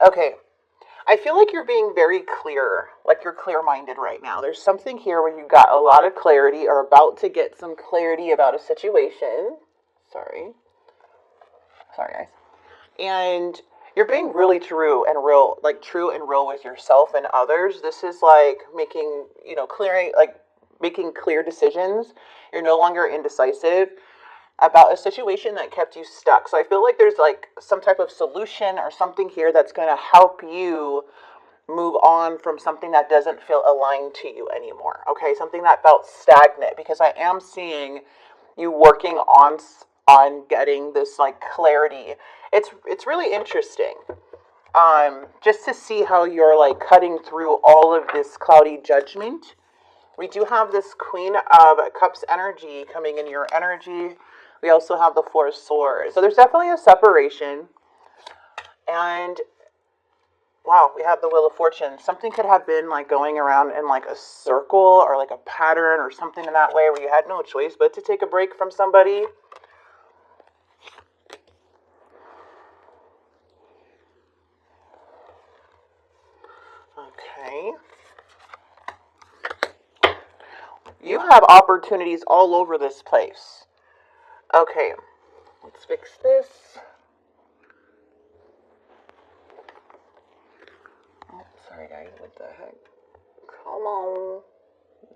Okay. I feel like you're being very clear, like you're clear-minded right now. There's something here where you got a lot of clarity or about to get some clarity about a situation. Sorry. Sorry, guys. And you're being really true and real, like true and real with yourself and others. This is like making, clearing, like making clear decisions. You're no longer indecisive about a situation that kept you stuck. So I feel like there's like some type of solution or something here that's going to help you move on from something that doesn't feel aligned to you anymore. Okay, something that felt stagnant, because I am seeing you working on getting this like clarity. It's really interesting. Just to see how you're like cutting through all of this cloudy judgment. We do have this Queen of Cups energy coming in your energy. We also have the Four of Swords. So there's definitely a separation. And wow, we have the Wheel of Fortune. Something could have been like going around in like a circle or like a pattern or something in that way where you had no choice but to take a break from somebody. Okay. You have opportunities all over this place. Okay, let's fix this. Oh, sorry guys, what the heck? Come on.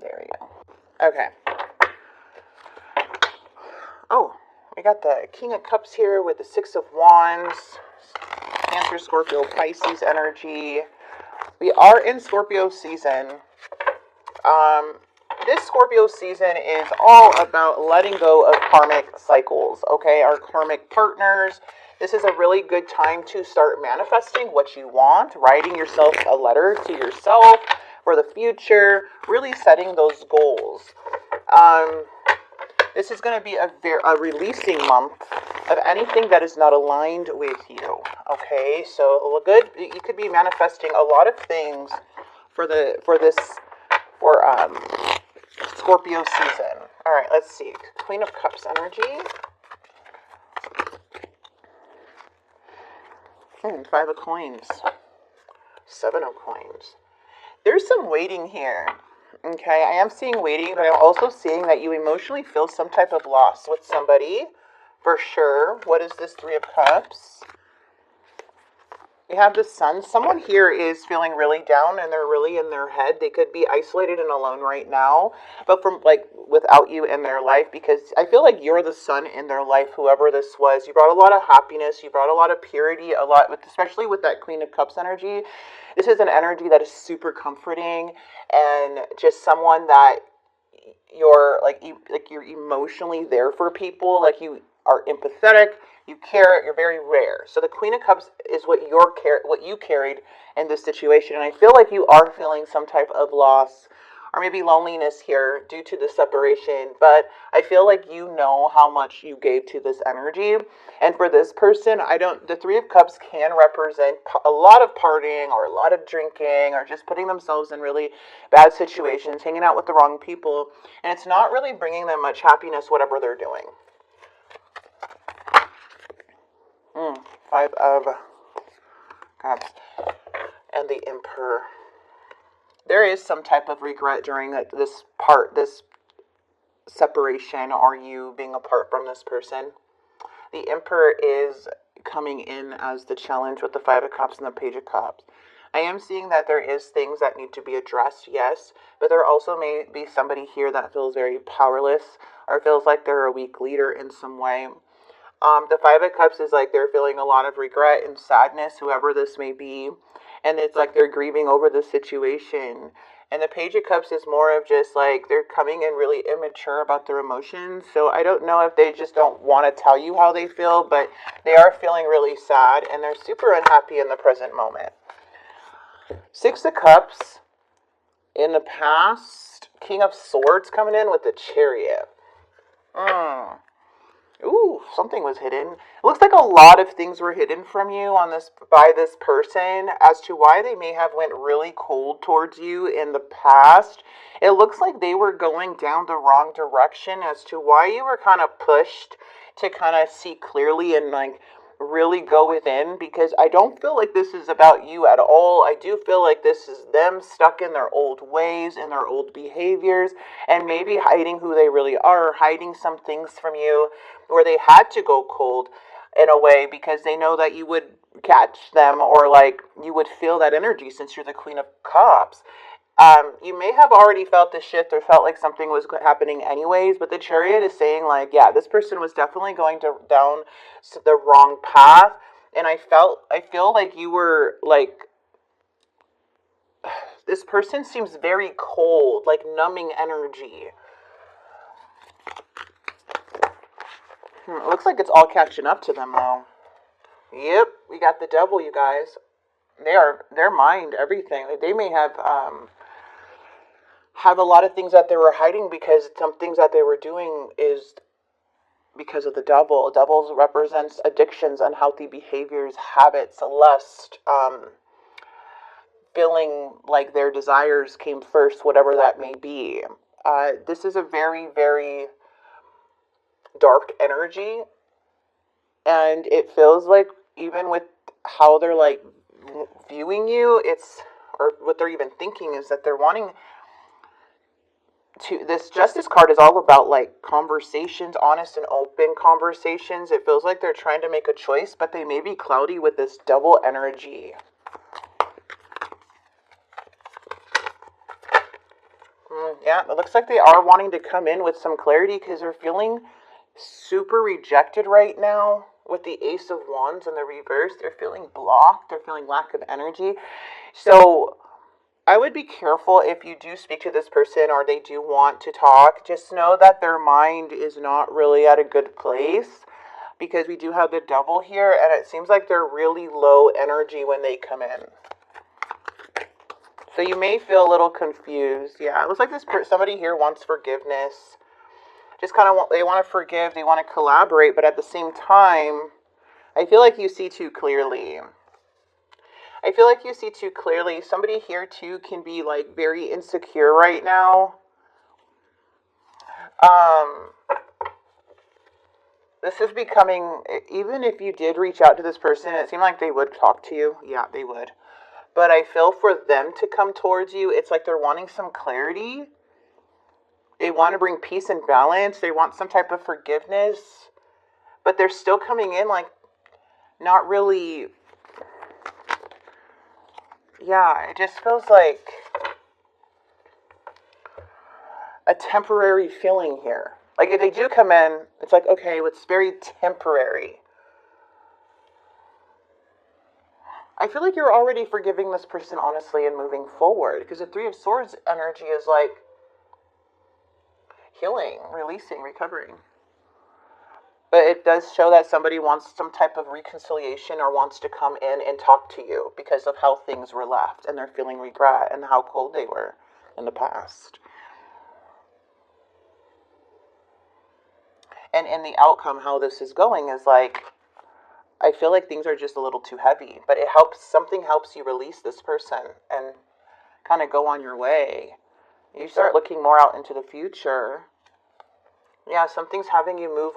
There we go. Okay. Oh, we got the King of Cups here with the Six of Wands. Cancer, Scorpio, Pisces energy. We are in Scorpio season. This Scorpio season is all about letting go of karmic cycles, okay? Our karmic partners. This is a really good time to start manifesting what you want, writing yourself a letter to yourself for the future, really setting those goals. This is going to be a releasing month of anything that is not aligned with you, okay? So good, you could be manifesting a lot of things for Scorpio season. All right, let's see. Queen of Cups energy. Five of Coins. Seven of Coins. There's some waiting here. Okay, I am seeing waiting, but I'm also seeing that you emotionally feel some type of loss with somebody. For sure. What is this Three of Cups? We have the Sun. Someone here is feeling really down and they're really in their head. They could be isolated and alone right now, but from like without you in their life, because I feel like you're the sun in their life, whoever this was. You brought a lot of happiness. You brought a lot of purity, especially with that Queen of Cups energy. This is an energy that is super comforting and just someone that you're you're emotionally there for people. Like you are empathetic. You care. You're very rare. So the Queen of Cups is what you carried in this situation, and I feel like you are feeling some type of loss or maybe loneliness here due to the separation. But I feel like you know how much you gave to this energy, and for this person, the Three of Cups can represent a lot of partying or a lot of drinking or just putting themselves in really bad situations, hanging out with the wrong people, and it's not really bringing them much happiness, whatever they're doing. Five of Cups and the Emperor. There is some type of regret during this separation, or you being apart from this person. The Emperor is coming in as the challenge with the Five of Cups and the Page of Cups. I am seeing that there is things that need to be addressed, yes, but there also may be somebody here that feels very powerless or feels like they're a weak leader in some way. The Five of Cups is like they're feeling a lot of regret and sadness, whoever this may be. And it's like they're grieving over the situation. And the Page of Cups is more of just like they're coming in really immature about their emotions. So I don't know if they just don't want to tell you how they feel, but they are feeling really sad and they're super unhappy in the present moment. Six of Cups in the past. King of Swords coming in with the Chariot. Ooh, something was hidden. It looks like a lot of things were hidden from you by this person as to why they may have went really cold towards you in the past. It looks like they were going down the wrong direction as to why you were kind of pushed to kind of see clearly and like really go within, because I don't feel like this is about you at all. I do feel like this is them stuck in their old ways and their old behaviors, and maybe hiding who they really are, hiding some things from you, where they had to go cold in a way because they know that you would catch them, or like you would feel that energy since you're the Queen of Cups. You may have already felt the shift or felt like something was happening anyways, but the Chariot is saying like, yeah, this person was definitely going down the wrong path, and I feel like you were like, this person seems very cold, like numbing energy. It looks like it's all catching up to them though. Yep, we got the Devil, you guys. Their mind, everything. They may have a lot of things that they were hiding, because some things that they were doing is because of the Devil. Devils represents addictions, unhealthy behaviors, habits, lust, feeling like their desires came first, whatever that may be. This is a very, very dark energy, and it feels like even with how they're like viewing you, or what they're even thinking is that they're wanting to, this Justice card is all about like conversations, honest and open conversations. It feels like they're trying to make a choice, but they may be cloudy with this Devil energy. Yeah, it looks like they are wanting to come in with some clarity, because they're feeling super rejected right now with the Ace of Wands in the reverse. They're feeling blocked. They're feeling lack of energy. So I would be careful if you do speak to this person or they do want to talk. Just know that their mind is not really at a good place, because we do have the Devil here, and it seems like they're really low energy when they come in. So you may feel a little confused. Yeah, it looks like somebody here wants forgiveness. Just kind of they want to forgive, they want to collaborate, but at the same time, I feel like you see too clearly. I feel like you see too clearly. Somebody here too can be like very insecure right now. This is becoming, even if you did reach out to this person, it seemed like they would talk to you. Yeah, they would. But I feel for them to come towards you, it's like they're wanting some clarity. They want to bring peace and balance. They want some type of forgiveness. But they're still coming in like not really. Yeah, it just feels like a temporary feeling here. Like if they do come in, it's like, okay, it's very temporary. I feel like you're already forgiving this person honestly and moving forward, because the Three of Swords energy is like healing, releasing, recovering. But it does show that somebody wants some type of reconciliation or wants to come in and talk to you because of how things were left, and they're feeling regret and how cold they were in the past. And in the outcome, how this is going is like, I feel like things are just a little too heavy, but something helps you release this person and kind of go on your way. You start looking more out into the future. Yeah, something's having you move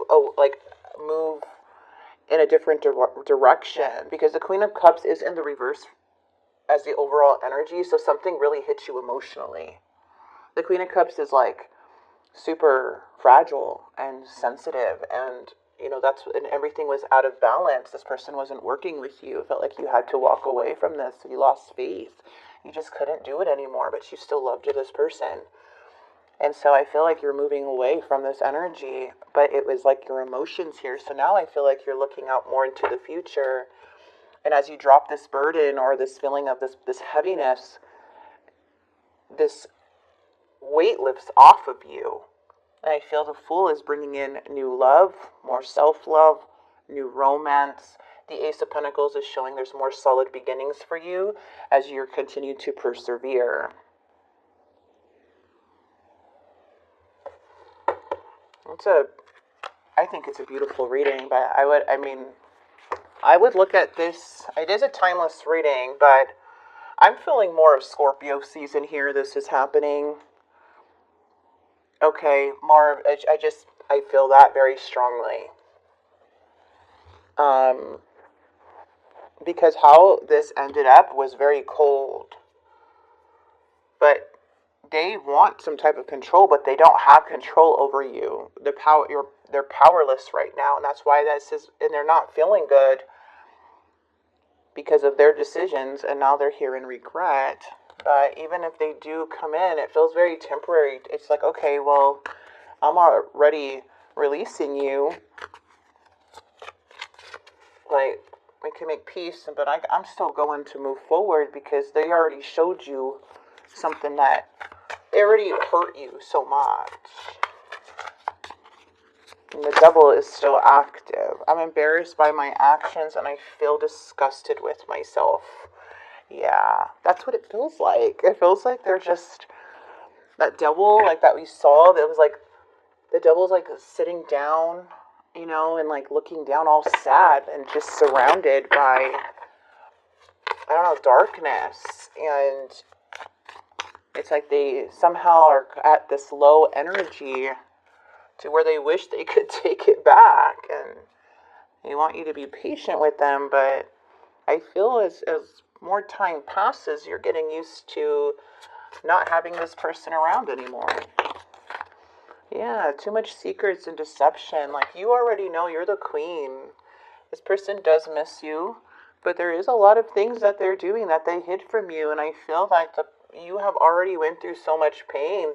in a different direction, because the Queen of Cups is in the reverse as the overall energy, so something really hits you emotionally. The Queen of Cups is like super fragile and sensitive, and and everything was out of balance. This person wasn't working with you. It felt like you had to walk away from this. You lost faith. You just couldn't do it anymore, but you still loved this person. And so I feel like you're moving away from this energy, but it was like your emotions here. So now I feel like you're looking out more into the future. And as you drop this burden or this feeling of this heaviness, this weight lifts off of you. And I feel the Fool is bringing in new love, more self-love, new romance. The Ace of Pentacles is showing there's more solid beginnings for you as you continue to persevere. I think it's a beautiful reading, but I would look at this. It is a timeless reading, but I'm feeling more of Scorpio season here. This is happening. Okay, more of, I feel that very strongly. because how this ended up was very cold. But they want some type of control, but they don't have control over you. They're powerless right now, and that's why this is, and they're not feeling good because of their decisions, and now they're here in regret. But even if they do come in, it feels very temporary. It's like, okay, well, I'm already releasing you. Like, we can make peace, but I'm still going to move forward because they already showed you something that they already hurt you so much. And the devil is still active. I'm embarrassed by my actions and I feel disgusted with myself. Yeah, that's what it feels like. It feels like they're just, that devil, like that we saw, that was like, the devil's like sitting down, you know, and like looking down all sad and just surrounded by, I don't know, darkness. And it's like they somehow are at this low energy to where they wish they could take it back. And they want you to be patient with them, but I feel as more time passes, you're getting used to not having this person around anymore. Yeah, too much secrets and deception. Like, you already know you're the queen. This person does miss you, but there is a lot of things that they're doing that they hid from you, and I feel like you have already went through so much pain.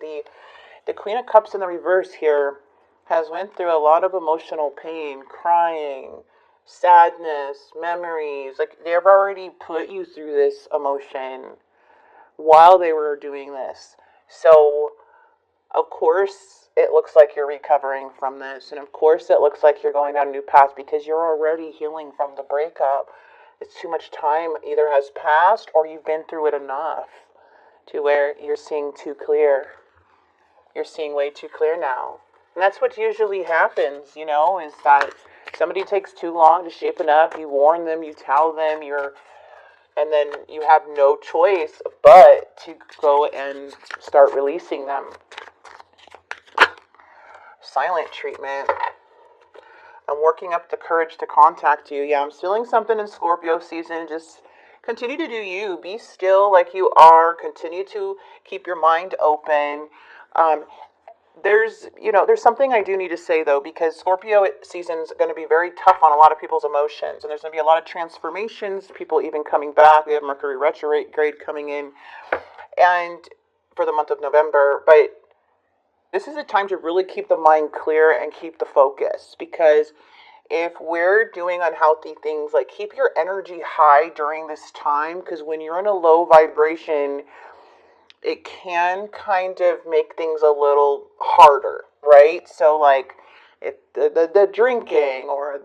The Queen of Cups in the reverse here has went through a lot of emotional pain, crying, sadness, memories. Like, they've already put you through this emotion while they were doing this. So, of course, it looks like you're recovering from this. And of course, it looks like you're going down a new path because you're already healing from the breakup. It's too much time either has passed or you've been through it enough to where you're seeing too clear. You're seeing way too clear now. And that's what usually happens, you know, is that somebody takes too long to shape it up. You warn them, you tell them, and then you have no choice but to go and start releasing them. Silent treatment. I'm working up the courage to contact you. Yeah, I'm feeling something in Scorpio season. Just continue to do you. Be still like you are. Continue to keep your mind open. There's something I do need to say, though, because Scorpio season is going to be very tough on a lot of people's emotions. And there's going to be a lot of transformations, people even coming back. We have Mercury retrograde coming in and for the month of November. But this is a time to really keep the mind clear and keep the focus, because if we're doing unhealthy things, like, keep your energy high during this time, because when you're in a low vibration, it can kind of make things a little harder, right? So, like, if the drinking or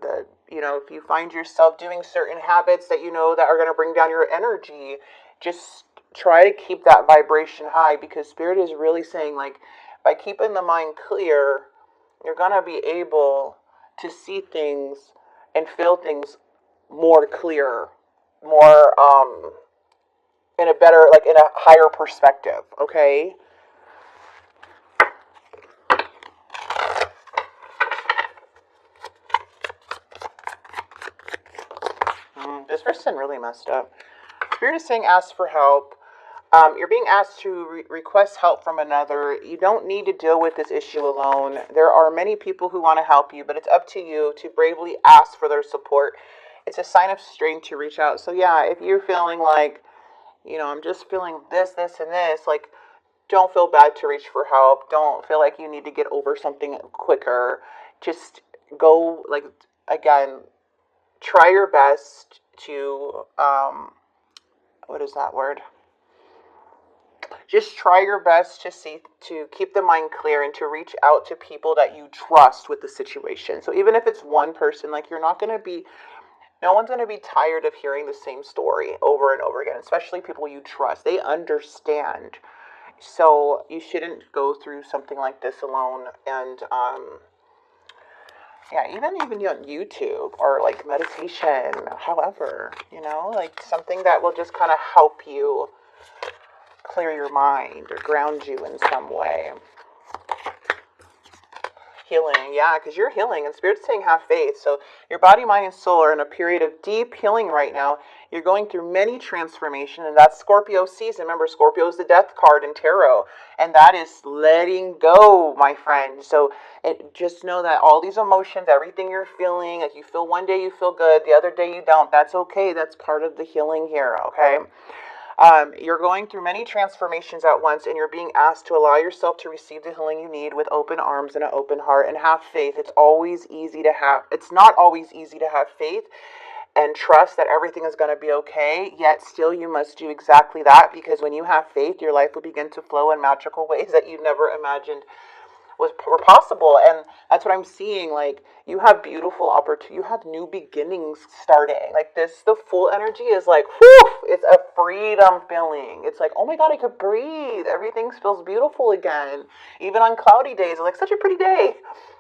if you find yourself doing certain habits that you know that are going to bring down your energy, just try to keep that vibration high, because Spirit is really saying, like, by keeping the mind clear, you're going to be able to see things and feel things more clear, more, in a better, like, in a higher perspective, okay? This person really messed up. Spirit is saying ask for help. You're being asked to request help from another. You don't need to deal with this issue alone. There are many people who want to help you, but it's up to you to bravely ask for their support. It's a sign of strength to reach out. So yeah, if you're feeling like, I'm just feeling this, and this, like, don't feel bad to reach for help. Don't feel like you need to get over something quicker. Just go, like, again, try your best to, what is that word? Just try your best to keep the mind clear and to reach out to people that you trust with the situation. So even if it's one person, like, no one's going to be tired of hearing the same story over and over again, especially people you trust. They understand. So you shouldn't go through something like this alone. And even on YouTube or, like, meditation, however, like, something that will just kind of help you clear your mind or ground you in some way. Healing, yeah, because you're healing, and Spirit's saying have faith. So your body, mind, and soul are in a period of deep healing right now. You're going through many transformation, and that's Scorpio season. Remember, Scorpio is the death card in tarot, and that is letting go, my friend. So just know that all these emotions, everything you're feeling, like you feel one day you feel good, the other day you don't. That's okay. That's part of the healing here, okay? You're going through many transformations at once, and you're being asked to allow yourself to receive the healing you need with open arms and an open heart, and have faith. It's not always easy to have faith and trust that everything is going to be okay, yet still you must do exactly that, because when you have faith, your life will begin to flow in magical ways that you never imagined were possible. And that's what I'm seeing. Like, you have beautiful opportunity, you have new beginnings starting. Like this, the full energy is like, whew, it's a freedom feeling. It's like, oh my God, I could breathe. Everything feels beautiful again. Even on cloudy days, it's like such a pretty day.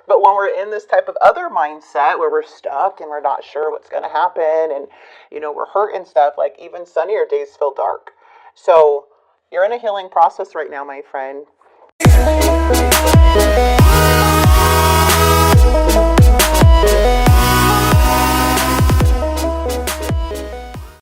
But when we're in this type of other mindset where we're stuck and we're not sure what's going to happen, and we're hurt and stuff, like even sunnier days feel dark. So you're in a healing process right now, my friend.